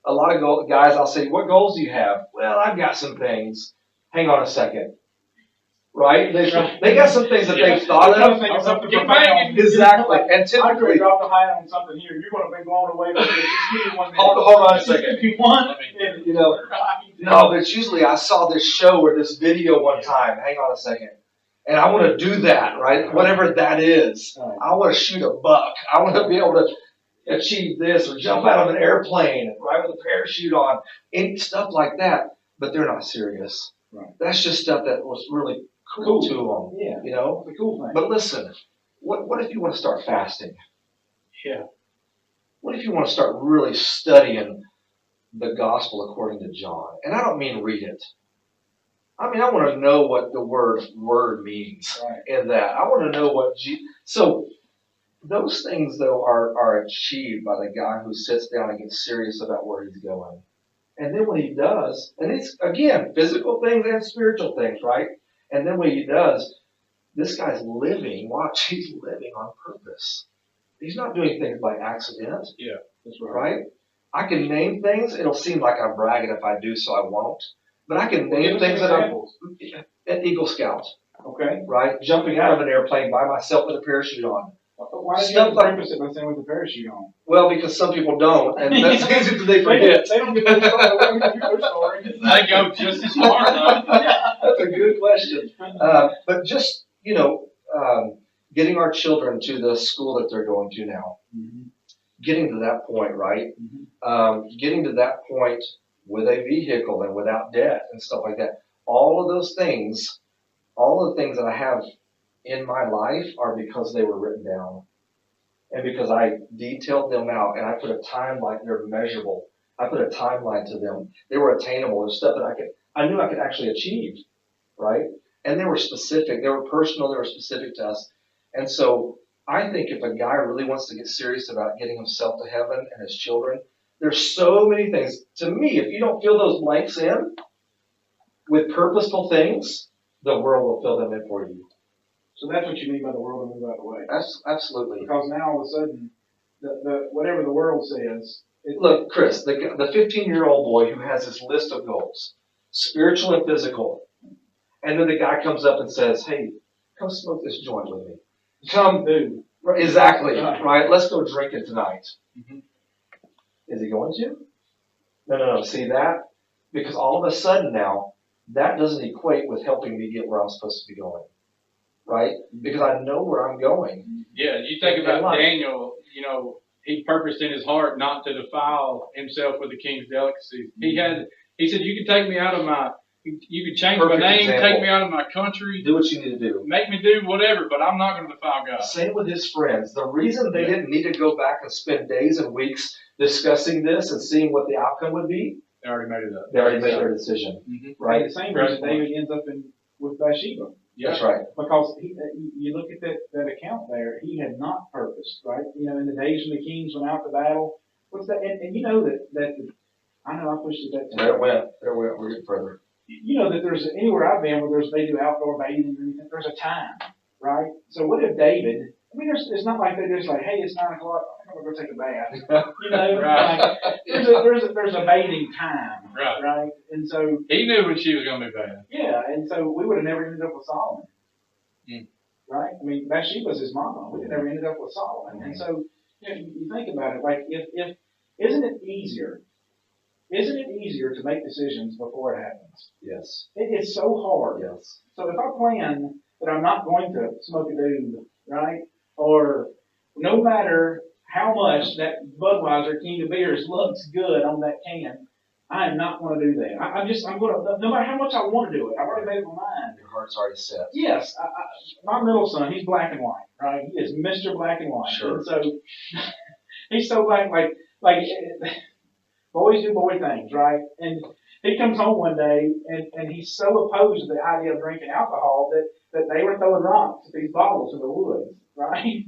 A lot of guys, I'll say, what goals do you have? Well, I've got some things. Hang on a second. Right? They got some things that they've thought of. Exactly. And typically, I drop the high on something here. You're going to be blown away with it. Just give me 1 minute. Hold on a second. Give me one. You know, no, but it's usually I saw this show or this video one time. Hang on a second. And I want to do that, right? Whatever that is. I want to shoot a buck. I want to be able to achieve this or jump out of an airplane, right, with a parachute on. Any stuff like that. But they're not serious. Right. That's just stuff that was really cool to them. Yeah. You know? The cool thing. But listen, what if you want to start fasting? Yeah. What if you want to start really studying the gospel according to John? And I don't mean read it. I mean, I want to know what the word means in that. I want to know what so those things though are achieved by the guy who sits down and gets serious about where he's going. And then when he does, and it's again physical things and spiritual things, right? And then when he does, this guy's living. Watch, he's living on purpose. He's not doing things by accident. Yeah, that's right. I can name things. It'll seem like I'm bragging if I do, so I won't. But I can name things that I'm an Eagle Scout. Okay. Right? Jumping out of an airplane by myself with a parachute on. Why did you have to preface it by saying with the parachute on? Well, because some people don't, and that's easy they forget. They don't get their story. They go just as far, though. That's a good question. But just, getting our children to the school that they're going to now. Mm-hmm. Getting to that point, right? Mm-hmm. Getting to that point with a vehicle and without debt and stuff like that. All of those things all the things that I have in my life are because they were written down. And because I detailed them out and I put a timeline, they're measurable. I put a timeline to them. They were attainable. There's stuff that I knew I could actually achieve, right? And they were specific. They were personal. They were specific to us. And so I think if a guy really wants to get serious about getting himself to heaven and his children, there's so many things. To me, if you don't fill those blanks in with purposeful things, the world will fill them in for you. So that's what you mean by the world will move out of the way. Absolutely. Because now all of a sudden, the whatever the world says. Look, Chris, the 15-year-old boy who has this list of goals, spiritual and physical, and then the guy comes up and says, "Hey, come smoke this joint with me." Come do. Exactly. Right. Let's go drinking tonight. Mm-hmm. Is he going to? No. See that? Because all of a sudden now, that doesn't equate with helping me get where I'm supposed to be going. Right? Because I know where I'm going. Yeah, you think about Daniel, he purposed in his heart not to defile himself with the king's delicacies. He said, you can take me out of you can change my name, take me out of my country. Do what you need to do. Make me do whatever, but I'm not going to defile God. Same with his friends. The reason they didn't need to go back and spend days and weeks discussing this and seeing what the outcome would be, they already made it up. They already made their decision. Mm-hmm. Right? And the same reason David ends up with Bathsheba. Yeah. That's right. Because you look at that account there, he had not purposed, right? In the days when the kings went out to battle, what's that? And you know that I know I pushed it that time. We're getting further. You know that there's anywhere I've been where they do outdoor bathing or anything. There's a time, right? So what if David? I mean, it's not like they're just like, hey, it's 9 o'clock. I'm gonna go take a bath. Right. Like, there's a bathing time, right? And so he knew when she was gonna be bad. Yeah, and so we would have never ended up with Solomon, right? I mean, Bathsheba's his mama. We would have never ended up with Solomon. And so you think about it, like if isn't it easier to make decisions before it happens? Yes. It is so hard. Yes. So if I plan that I'm not going to smoke a dude, right? Or no matter how much that Budweiser King of Beers looks good on that can, I am not going to do that. I'm going to, no matter how much I want to do it, I've already made up my mind. Your heart's already set. Yes. My middle son, he's black and white, right? He is Mr. Black and White. Sure. And so he's so black, like boys do boy things, right? And he comes home one day and he's so opposed to the idea of drinking alcohol that they were throwing rocks at these bottles in the woods, right?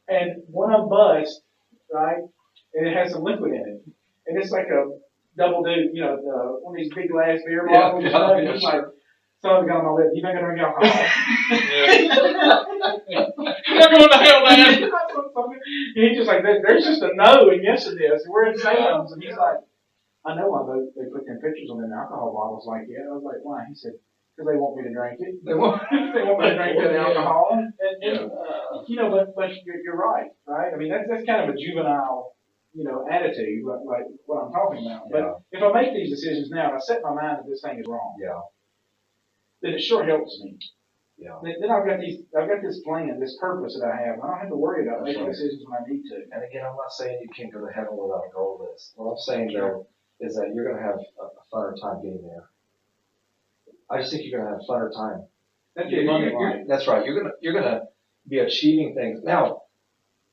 And one of them busts, right? And it has some liquid in it. And it's like a double dude, one of these big glass beer bottles. And he's like, something got on my lip. You think I drink alcohol? You're not going to hell, man. He's just like, there's just a no and yes in this. We're in Sam's. And he's like, I know why they put them pictures on them alcohol bottles like that. I was like, why? He said, because they want me to drink it. They want me to drink the alcohol. But you're right? I mean, that's kind of a juvenile, attitude, like what I'm talking about. But if I make these decisions now, and I set my mind that this thing is wrong, then it sure helps me. Yeah. Then I've got this plan, this purpose that I have. I don't have to worry about making decisions when I need to. And again, I'm not saying you can't go to heaven without a goal list. What I'm saying though is that you're going to have a funner time getting there. I just think you're going to have a funner time. That's right. You're gonna be achieving things. Now,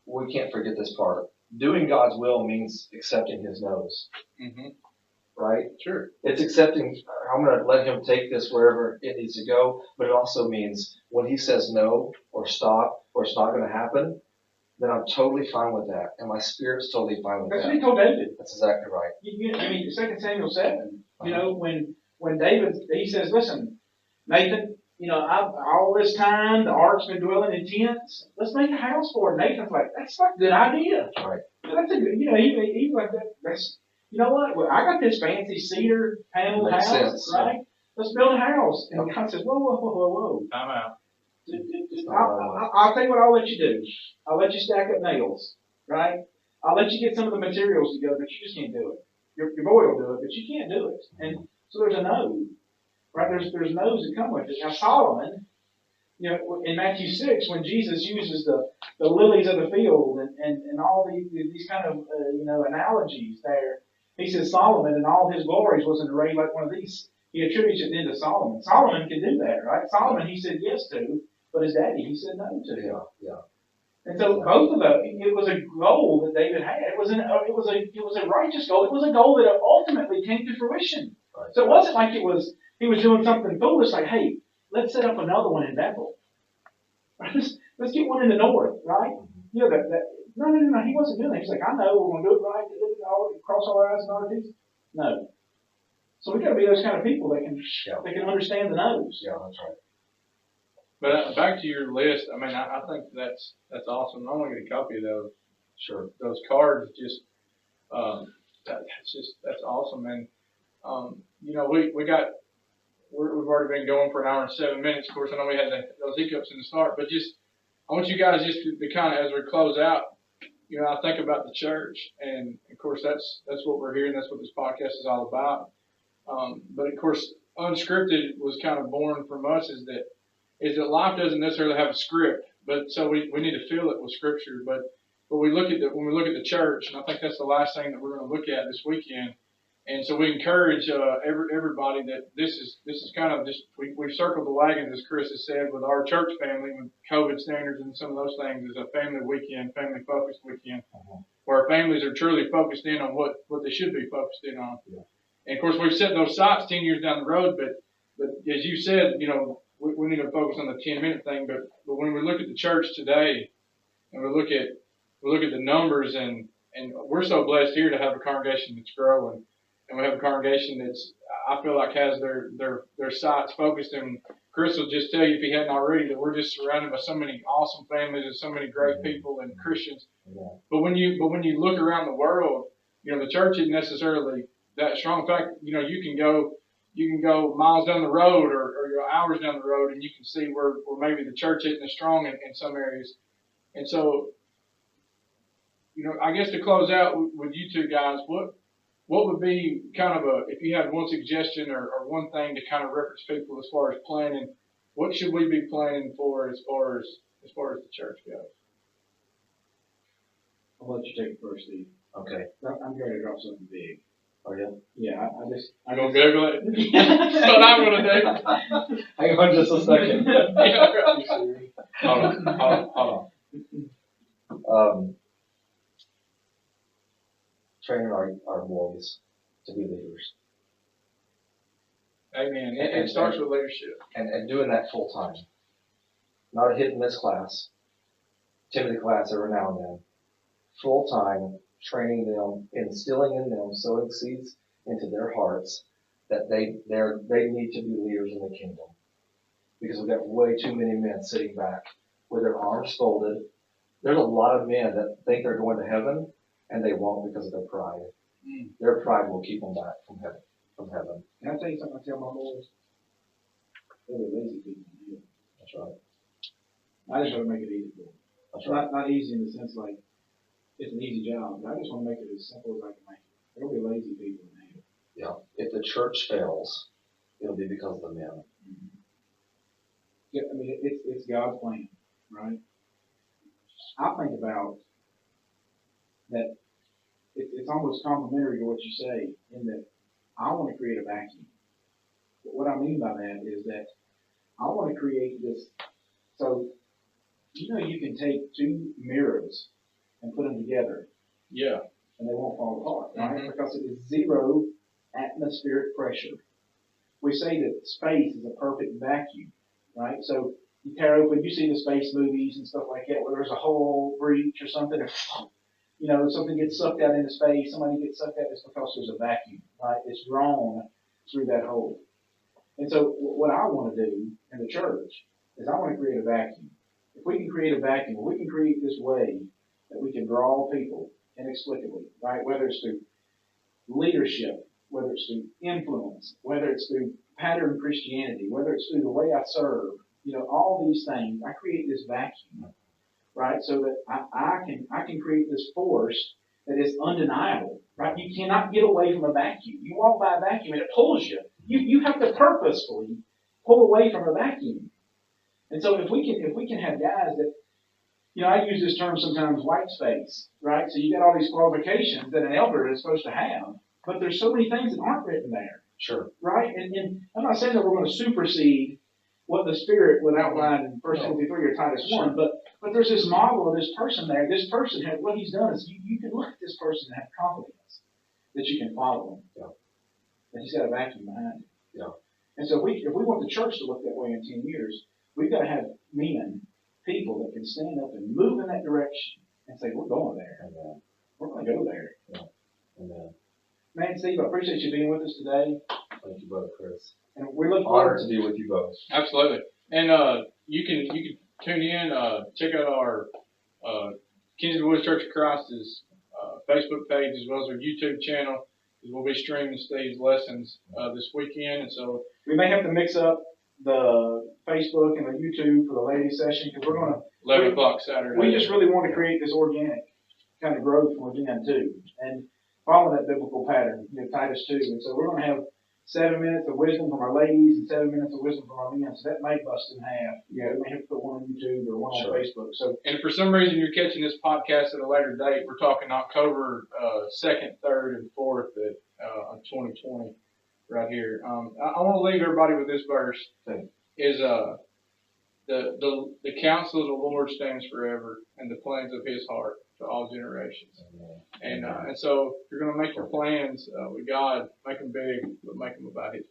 we can't forget this part. Doing God's will means accepting His no's. Mm-hmm. Right? Sure. It's accepting, I'm going to let Him take this wherever it needs to go, but it also means when He says no, or stop, or it's not going to happen, then I'm totally fine with that. And my spirit's totally fine with that. That's what He told David. That's exactly right. 2 Samuel 7, when David, he says, listen, Nathan, all this time, the ark's been dwelling in tents. Let's make a house for it. Nathan's like, that's like a good idea. Right. That's a good, he's like, that's, you know what? Well, I got this fancy cedar paneled house, sense, right? Let's build a house. And God says, whoa. Time out. I'll tell you what I'll let you do. I'll let you stack up nails, right? I'll let you get some of the materials together, but you just can't do it. Your boy will do it, but you can't do it. And so there's a no, right? There's no's that come with it. Now Solomon, in Matthew 6, when Jesus uses the lilies of the field and all these kind of analogies there, he says Solomon in all his glories wasn't arrayed like one of these. he attributes it then to Solomon. Solomon can do that, right? Solomon he said yes to, but his daddy he said no to. Yeah. And so both of those, it was a goal that David had. It was a righteous goal. It was a goal that ultimately came to fruition. Right. So it wasn't like he was doing something foolish, like, hey, let's set up another one in Bethel. Let's get one in the north, right? You know no. He wasn't doing that. He's like, I know we're going to do it right. Cross all our eyes and all these. No. So we got to be those kind of people that can understand the no's. Yeah, that's right. But back to your list, I mean, I think that's awesome. I want to get a copy of those. Sure. Those cards, that's awesome. And we've already been going for an hour and 7 minutes. Of course, I know we had those hiccups in the start, but I want you guys just to kind of, as we close out, I think about the church, and of course that's what we're hearing. That's what this podcast is all about. But of course, unscripted was kind of born from us is that life doesn't necessarily have a script, but so we need to fill it with scripture. But when we look at the church, and I think that's the last thing that we're going to look at this weekend. And so we encourage everybody that this is kind of just we've circled the wagons, as Chris has said, with our church family with COVID standards and some of those things is a family weekend, family focused weekend, where our families are truly focused in on what they should be focused in on. Yeah. And of course we've set those sights 10 years down the road, but as you said, we need to focus on the 10-minute thing. But when we look at the church today, and we look at the numbers, and we're so blessed here to have a congregation that's growing. And we have a congregation that's, I feel like, has their sights focused. And Chris will just tell you, if he hadn't already, that we're just surrounded by so many awesome families and so many great people and Christians. Yeah. But when you look around the world, the church isn't necessarily that strong. In fact, you can go miles down the road or hours down the road, and you can see where maybe the church isn't as strong in some areas. And so, I guess to close out with you two guys, what would be kind of if you had one suggestion or one thing to kind of reference people as far as planning, what should we be planning for as far as the church goes? I'll let you take it first, Steve. Okay. I'm going to drop something big. Are you? Yeah, I'm going to Google it. That's what I'm going to do. Hang on just a second. Hold on. Training our boys to be leaders. Amen. It starts with leadership. And doing that full time. Not a hit and miss class. Timothy class every now and then. Full time, training them, instilling in them, sowing seeds into their hearts that they need to be leaders in the kingdom. Because we've got way too many men sitting back with their arms folded. There's a lot of men that think they're going to heaven, and they won't because of their pride. Their pride will keep them back from heaven. Can I tell you something I tell my boys? They're the lazy people. That's right. I just want to make it easy for them. That's right. Not easy in the sense like it's an easy job, but I just want to make it as simple as I can make it. There'll be lazy people in there. Yeah. If the church fails, it'll be because of the men. Mm-hmm. Yeah, I mean, it's God's plan, right? I think about that it's almost complementary to what you say in that I want to create a vacuum. But what I mean by that is that I want to create this. So, you can take two mirrors and put them together. Yeah. And they won't fall apart, right? Mm-hmm. Because it is zero atmospheric pressure. We say that space is a perfect vacuum, right? So you tear open, you see the space movies and stuff like that, where there's a hole, breach or something, something gets sucked out into space, somebody gets sucked out, it's because there's a vacuum, right? It's drawn through that hole. And so what I want to do in the church is I want to create a vacuum. If we can create a vacuum, we can create this way that we can draw people inexplicably, right? Whether it's through leadership, whether it's through influence, whether it's through pattern Christianity, whether it's through the way I serve, all these things, I create this vacuum, right? So that I can create this force that is undeniable, right? You cannot get away from a vacuum. You walk by a vacuum and it pulls you. You have to purposefully pull away from a vacuum. And so if we can have guys that, I use this term sometimes, white space, right? So you got all these qualifications that an elder is supposed to have, but there's so many things that aren't written there. Sure. right? And I'm not saying that we're going to supersede what the Spirit would outline in 1 Timothy 3 or Titus 1, but there's this model of this person there. This person, what he's done is you can look at this person and have confidence that you can follow him. Yeah. That he's got a vacuum behind him. Yeah. And so if we want the church to look that way in 10 years, we've got to have men, people that can stand up and move in that direction and say, we're going there. Amen. We're going to go there. Yeah. Amen. Man, Steve, I appreciate you being with us today. Thank you, Brother Chris. And we look Honored forward to be with you both. Absolutely. And you can tune in, check out our Kingston Woods Church of Christ's Facebook page as well as our YouTube channel, because we'll be streaming Steve's lessons this weekend. And so we may have to mix up the Facebook and the YouTube for the ladies session because we're going to 11 o'clock Saturday. We just really want to create this organic kind of growth within too, and follow that biblical pattern, Titus 2. And so we're going to have 7 minutes of wisdom from our ladies and 7 minutes of wisdom from our men. So that may bust in half. Yeah, we may have to put one on YouTube or one on Facebook. So, and if for some reason you're catching this podcast at a later date, we're talking October 2nd, 3rd, and 4th of 2020 right here. I want to leave everybody with this verse. Is the counsel of the Lord stands forever, and the plans of His heart to all generations. And so if you're going to make your plans with God, make them big, but make them about His